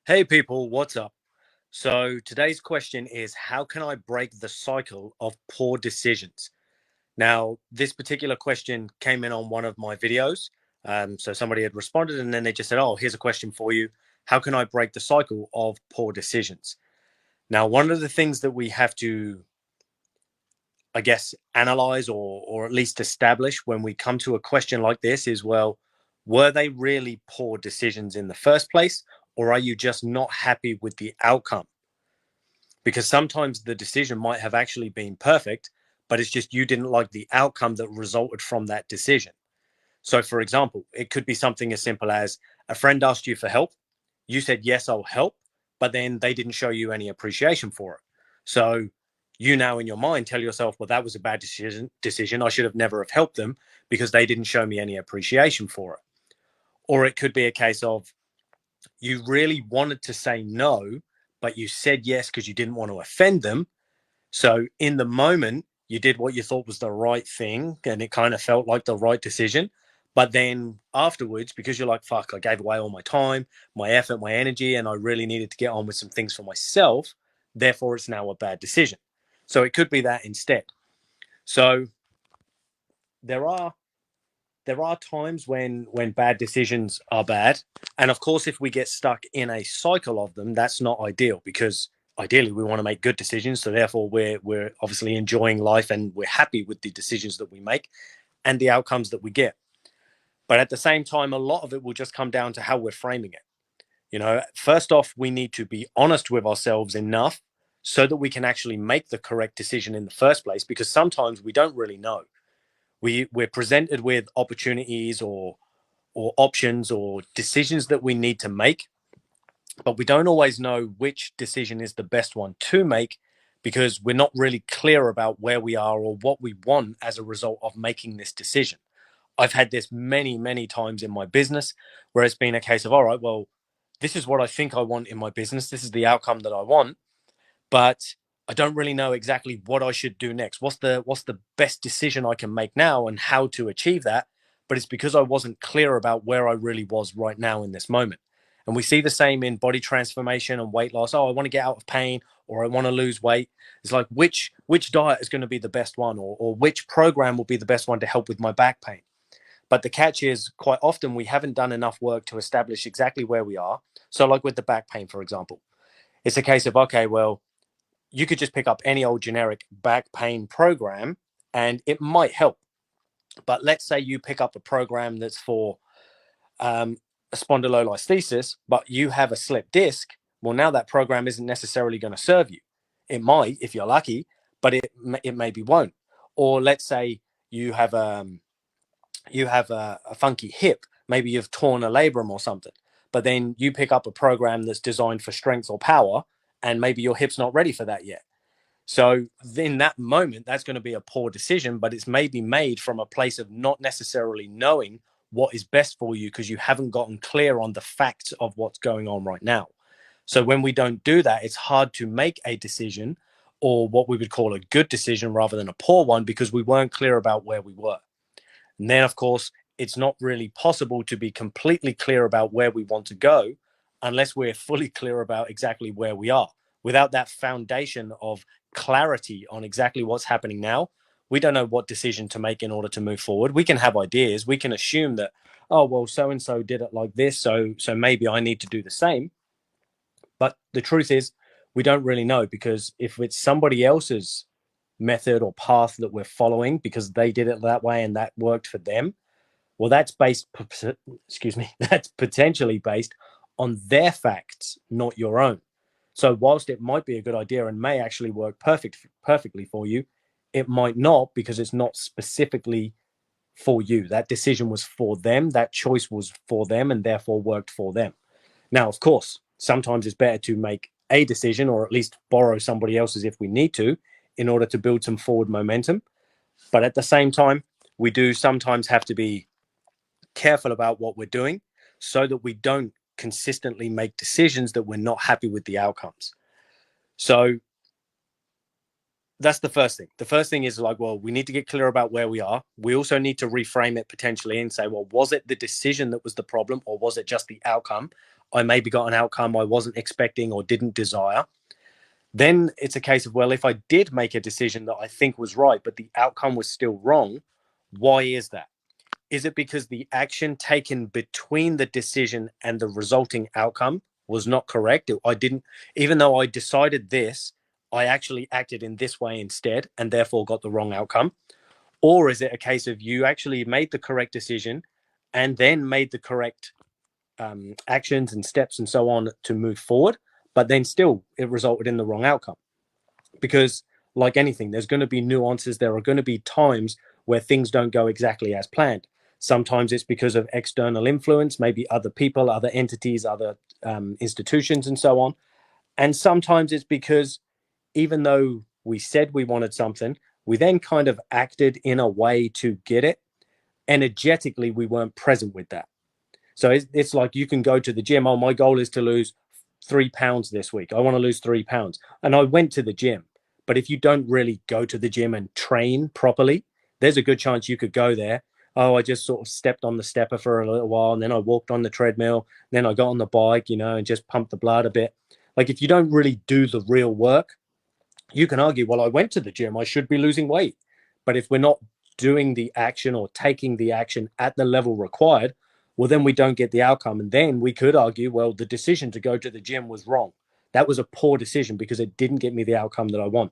Hey people, what's up? So today's question is how can I break the cycle of poor decisions? Now, this particular question came in on one of my videos. So somebody had responded and then they just said, oh, here's a question for you. How can I break the cycle of poor decisions? Now, one of the things that we have to, I guess, analyze or at least establish when we come to a question like this is, well, were they really poor decisions in the first place? Or are you just not happy with the outcome? Because sometimes the decision might have actually been perfect, but it's just you didn't like the outcome that resulted from that decision. So, for example, it could be something as simple as a friend asked you for help. You said, yes, I'll help, but then they didn't show you any appreciation for it. So, you now in your mind tell yourself, well, that was a bad decision. I should have never have helped them because they didn't show me any appreciation for it. Or it could be a case of you really wanted to say no, but you said yes because you didn't want to offend them. So in the moment, you did what you thought was the right thing and it kind of felt like the right decision. But then afterwards, because you're like, fuck, I gave away all my time, my effort, my energy, and I really needed to get on with some things for myself. Therefore, it's now a bad decision. So it could be that instead. So there are times when bad decisions are bad, and of course if we get stuck in a cycle of them, that's not ideal, because ideally we want to make good decisions, so therefore we're obviously enjoying life and we're happy with the decisions that we make and the outcomes that we get. But at the same time, a lot of it will just come down to how we're framing it. First off, we need to be honest with ourselves enough so that we can actually make the correct decision in the first place, because sometimes we don't really know. We're presented with opportunities or options or decisions that we need to make, but we don't always know which decision is the best one to make because we're not really clear about where we are or what we want as a result of making this decision. I've had this many, many times in my business where it's been a case of, all right, well, this is what I think I want in my business. This is the outcome that I want, but I don't really know exactly what I should do next. What's the best decision I can make now and how to achieve that? But it's because I wasn't clear about where I really was right now in this moment. And we see the same in body transformation and weight loss. Oh, I want to get out of pain or I want to lose weight. It's like which diet is going to be the best one, or which program will be the best one to help with my back pain. But the catch is quite often we haven't done enough work to establish exactly where we are. So like with the back pain, for example, it's a case of, okay, well, you could just pick up any old generic back pain program and it might help. But let's say you pick up a program that's for a spondylolisthesis, but you have a slip disc. Well, now that program isn't necessarily going to serve you. It might, if you're lucky, but it maybe won't. Or let's say you have a funky hip. Maybe you've torn a labrum or something. But then you pick up a program that's designed for strength or power, and maybe your hip's not ready for that yet. So in that moment, that's going to be a poor decision, but it's maybe made from a place of not necessarily knowing what is best for you because you haven't gotten clear on the facts of what's going on right now. So when we don't do that, it's hard to make a decision, or what we would call a good decision rather than a poor one, because we weren't clear about where we were. And then, of course, it's not really possible to be completely clear about where we want to go unless we're fully clear about exactly where we are. Without that foundation of clarity on exactly what's happening now, we don't know what decision to make in order to move forward. We can have ideas. We can assume that, oh, well, so and so did it like this, so maybe I need to do the same. But the truth is, we don't really know, because if it's somebody else's method or path that we're following because they did it that way and that worked for them, well, that's that's potentially based on their facts, not your own. So whilst it might be a good idea and may actually work perfectly for you, it might not, because it's not specifically for you. That decision was for them, that choice was for them, and therefore worked for them. Now, of course, sometimes it's better to make a decision, or at least borrow somebody else's if we need to, in order to build some forward momentum. But at the same time, we do sometimes have to be careful about what we're doing so that we don't consistently make decisions that we're not happy with the outcomes. So that's the first thing. The first thing is like, well, we need to get clear about where we are. We also need to reframe it potentially and say, well, was it the decision that was the problem, or was it just the outcome? I maybe got an outcome I wasn't expecting or didn't desire. Then it's a case of, well, if I did make a decision that I think was right, but the outcome was still wrong, why is that? Is it because the action taken between the decision and the resulting outcome was not correct? I didn't, even though I decided this, I actually acted in this way instead and therefore got the wrong outcome? Or is it a case of you actually made the correct decision and then made the correct actions and steps and so on to move forward, but then still it resulted in the wrong outcome? Because, like anything, there's going to be nuances. There are going to be times where things don't go exactly as planned. Sometimes it's because of external influence, maybe other people, other entities, other institutions, and so on. And sometimes it's because even though we said we wanted something, we then kind of acted in a way to get it. Energetically, we weren't present with that. So it's like you can go to the gym. Oh, my goal is to lose 3 pounds this week. I want to lose 3 pounds. And I went to the gym. But if you don't really go to the gym and train properly, there's a good chance you could go there. Oh, I just sort of stepped on the stepper for a little while, and then I walked on the treadmill. Then I got on the bike, and just pumped the blood a bit. Like, if you don't really do the real work, you can argue, well, I went to the gym, I should be losing weight. But if we're not doing the action or taking the action at the level required, well, then we don't get the outcome. And then we could argue, well, the decision to go to the gym was wrong. That was a poor decision because it didn't get me the outcome that I want.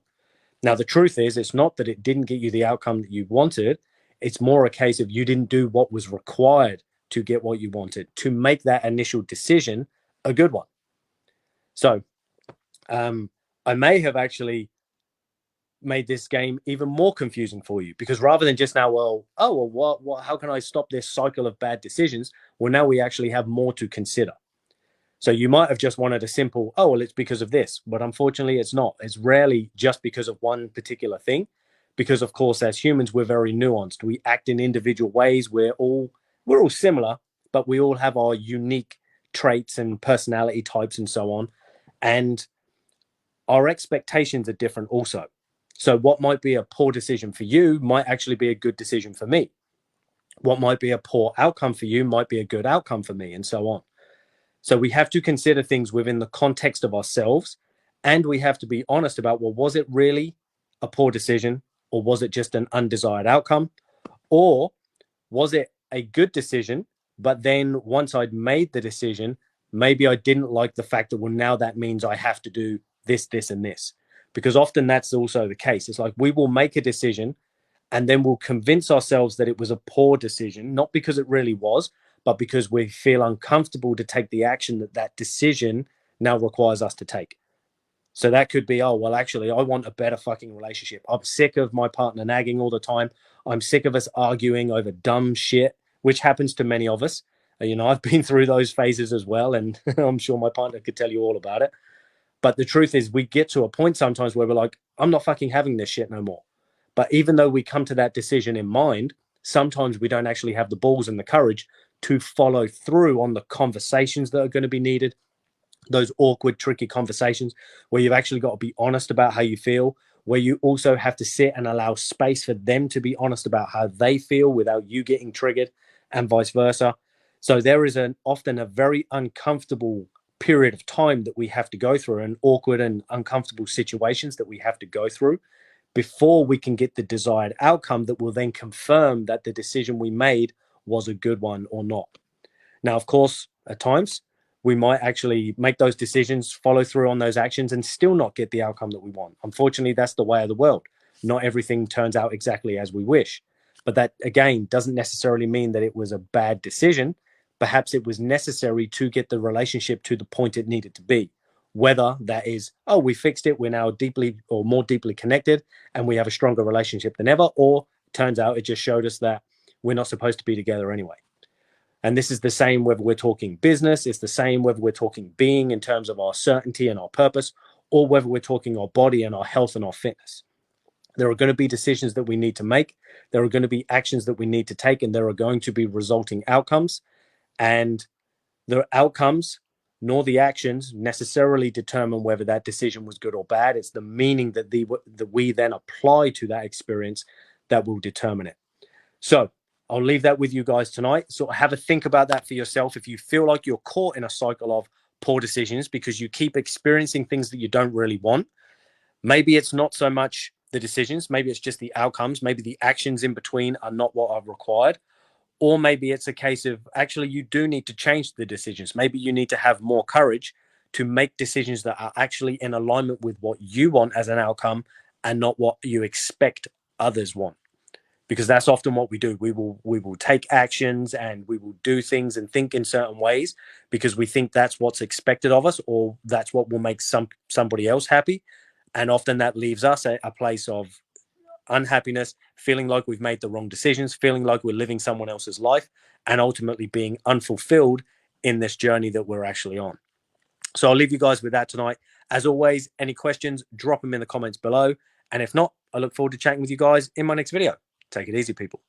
Now, the truth is, it's not that it didn't get you the outcome that you wanted. It's more a case of you didn't do what was required to get what you wanted, to make that initial decision a good one. So I may have actually made this game even more confusing for you, because rather than just now, what, how can I stop this cycle of bad decisions? Well, now we actually have more to consider. So you might have just wanted a simple, oh, well, it's because of this, but unfortunately it's not. It's rarely just because of one particular thing, because of course, as humans, we're very nuanced. We act in individual ways. We're all similar, but we all have our unique traits and personality types and so on. And our expectations are different also. So what might be a poor decision for you might actually be a good decision for me. What might be a poor outcome for you might be a good outcome for me, and so on. So we have to consider things within the context of ourselves, and we have to be honest about, well, was it really a poor decision, or was it just an undesired outcome? Or was it a good decision, but then once I'd made the decision, maybe I didn't like the fact that, well, now that means I have to do this, this, and this. Because often that's also the case. It's like we will make a decision and then we'll convince ourselves that it was a poor decision, not because it really was, but because we feel uncomfortable to take the action that that decision now requires us to take. So that could be, oh, well, actually, I want a better fucking relationship. I'm sick of my partner nagging all the time. I'm sick of us arguing over dumb shit, which happens to many of us. I've been through those phases as well, and I'm sure my partner could tell you all about it. But the truth is, we get to a point sometimes where we're like, I'm not fucking having this shit no more. But even though we come to that decision in mind, sometimes we don't actually have the balls and the courage to follow through on the conversations that are going to be needed, those awkward, tricky conversations where you've actually got to be honest about how you feel, where you also have to sit and allow space for them to be honest about how they feel without you getting triggered, and vice versa. So there is often a very uncomfortable period of time that we have to go through, and awkward and uncomfortable situations that we have to go through before we can get the desired outcome that will then confirm that the decision we made was a good one or not. Now, of course, at times we might actually make those decisions, follow through on those actions, and still not get the outcome that we want. Unfortunately, that's the way of the world. Not everything turns out exactly as we wish. But that, again, doesn't necessarily mean that it was a bad decision. Perhaps it was necessary to get the relationship to the point it needed to be. Whether that is, oh, we fixed it, we're now deeply or more deeply connected, and we have a stronger relationship than ever, or turns out it just showed us that we're not supposed to be together anyway. And this is the same whether we're talking business, it's the same whether we're talking being in terms of our certainty and our purpose, or whether we're talking our body and our health and our fitness. There are going to be decisions that we need to make. There are going to be actions that we need to take, and there are going to be resulting outcomes. And the outcomes nor the actions necessarily determine whether that decision was good or bad. It's the meaning that we then apply to that experience that will determine it. So I'll leave that with you guys tonight. So have a think about that for yourself. If you feel like you're caught in a cycle of poor decisions because you keep experiencing things that you don't really want, maybe it's not so much the decisions, maybe it's just the outcomes, maybe the actions in between are not what are required. Or maybe it's a case of actually you do need to change the decisions. Maybe you need to have more courage to make decisions that are actually in alignment with what you want as an outcome and not what you expect others want, because that's often what we do. We will take actions and we will do things and think in certain ways because we think that's what's expected of us, or that's what will make somebody else happy. And often that leaves us a place of unhappiness, feeling like we've made the wrong decisions, feeling like we're living someone else's life, and ultimately being unfulfilled in this journey that we're actually on. So I'll leave you guys with that tonight. As always, any questions, drop them in the comments below. And if not, I look forward to chatting with you guys in my next video. Take it easy, people.